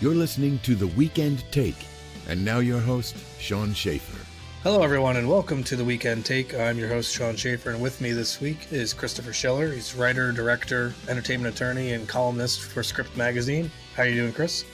You're listening to The Weekend Take. And now your host, Sean Schaefer. Hello, everyone, and welcome to The Weekend Take. I'm your host, Sean Schaefer, and with me this week is Christopher Schiller. He's writer, director, entertainment attorney, and columnist for Script Magazine. How are you doing, Chris?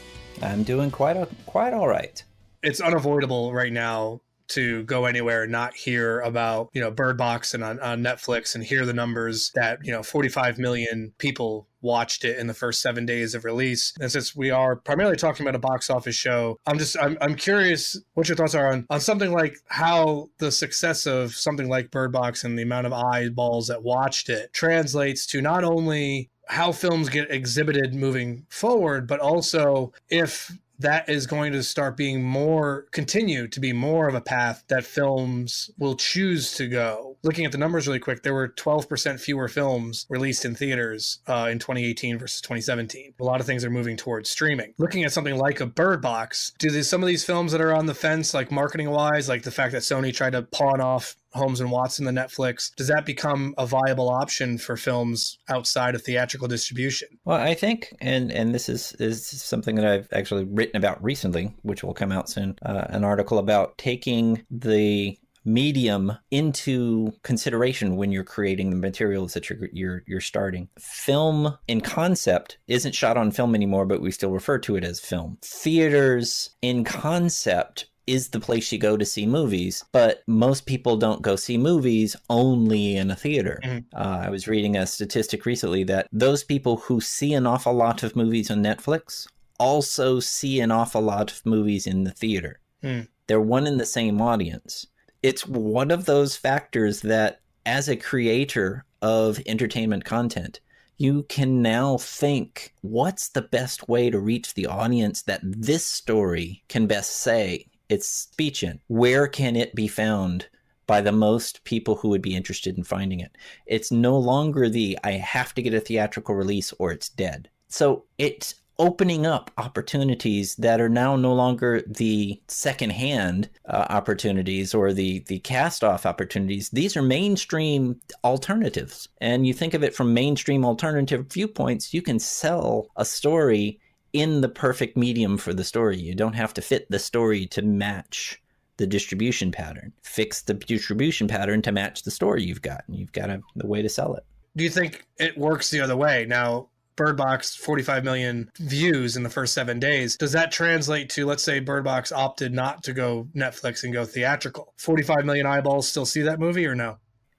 I'm doing quite all right. It's unavoidable right now to go anywhere and not hear about, Birdbox and on Netflix and hear the numbers that, 45 million people watched it in the first 7 days of release. And since we are primarily talking about a box office show, I'm curious what your thoughts are on something like how the success of something like Birdbox and the amount of eyeballs that watched it translates to not only how films get exhibited moving forward, but also if that is going to continue to be more of a path that films will choose to go. Looking at the numbers really quick, there were 12% fewer films released in theaters in 2018 versus 2017. A lot of things are moving towards streaming. Looking at something like a Bird Box, some of these films that are on the fence, like marketing wise, like the fact that Sony tried to pawn off Holmes and Watson to Netflix, does that become a viable option for films outside of theatrical distribution? Well, I think, and this is something that I've actually written about recently, which will come out soon, an article about taking the medium into consideration when you're creating the materials that you're starting. Film in concept isn't shot on film anymore, but we still refer to it as film. Theaters in concept is the place you go to see movies, but most people don't go see movies only in a theater. Mm-hmm. I was reading a statistic recently that those people who see an awful lot of movies on Netflix also see an awful lot of movies in the theater. Mm. They're one and the same audience. It's one of those factors that as a creator of entertainment content, you can now think, what's the best way to reach the audience that this story can best say its speech in? Where can it be found by the most people who would be interested in finding it? It's no longer I have to get a theatrical release or it's dead. So it's opening up opportunities that are now no longer the secondhand opportunities or the cast-off opportunities. These are mainstream alternatives. And you think of it from mainstream alternative viewpoints, you can sell a story in the perfect medium for the story. You don't have to fit the story to match the distribution pattern. Fix the distribution pattern to match the story you've got, and you've got the way to sell it. Do you think it works the other way? Now, Bird Box, 45 million views in the first 7 days. Does that translate to, let's say Bird Box opted not to go Netflix and go theatrical? 45 million eyeballs still see that movie or no?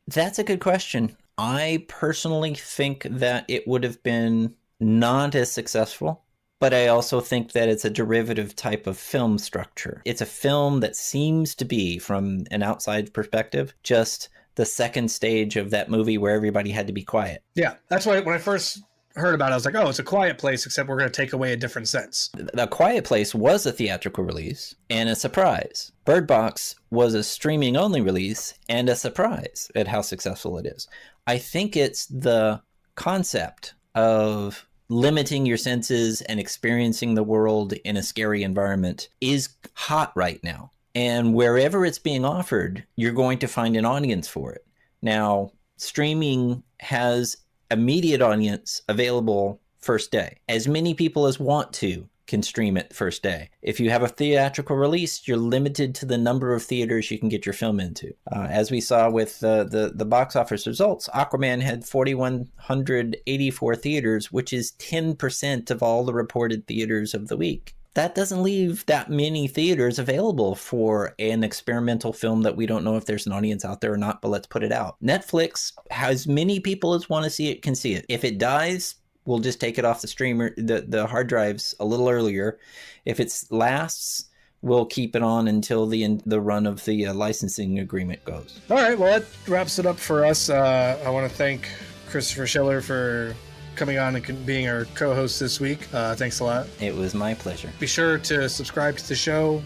That's a good question. I personally think that it would have been not as successful. But I also think that it's a derivative type of film structure. It's a film that seems to be, from an outside perspective, just the second stage of that movie where everybody had to be quiet. Yeah, that's why when I first heard about it, I was like, oh, it's a Quiet Place, except we're going to take away a different sense. The Quiet Place was a theatrical release and a surprise. Bird Box was a streaming-only release and a surprise at how successful it is. I think it's the concept of limiting your senses and experiencing the world in a scary environment is hot right now. And wherever it's being offered, you're going to find an audience for it. Now, streaming has immediate audience available first day. As many people as want to can stream it first day. If you have a theatrical release, you're limited to the number of theaters you can get your film into. As we saw with the box office results, Aquaman had 4,184 theaters, which is 10% of all the reported theaters of the week. That doesn't leave that many theaters available for an experimental film that we don't know if there's an audience out there or not, but let's put it out. Netflix, as many people as want to see it can see it. If it dies, we'll just take it off the streamer, the hard drives a little earlier. If it lasts, we'll keep it on until the run of the licensing agreement goes. All right, well, that wraps it up for us. I want to thank Christopher Schiller for coming on and being our co-host this week. Thanks a lot. It was my pleasure. Be sure to subscribe to the show.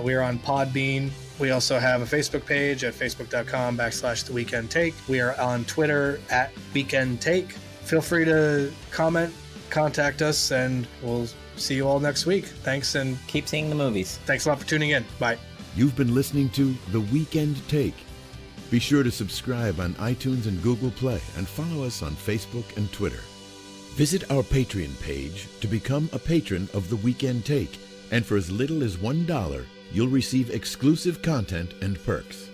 We are on Podbean. We also have a Facebook page at facebook.com/The Weekend Take. We are on Twitter at Weekend Take. Feel free to comment, contact us, and we'll see you all next week. Thanks, and keep seeing the movies. Thanks a lot for tuning in. Bye. You've been listening to The Weekend Take. Be sure to subscribe on iTunes and Google Play and follow us on Facebook and Twitter. Visit our Patreon page to become a patron of The Weekend Take, and for as little as $1, you'll receive exclusive content and perks.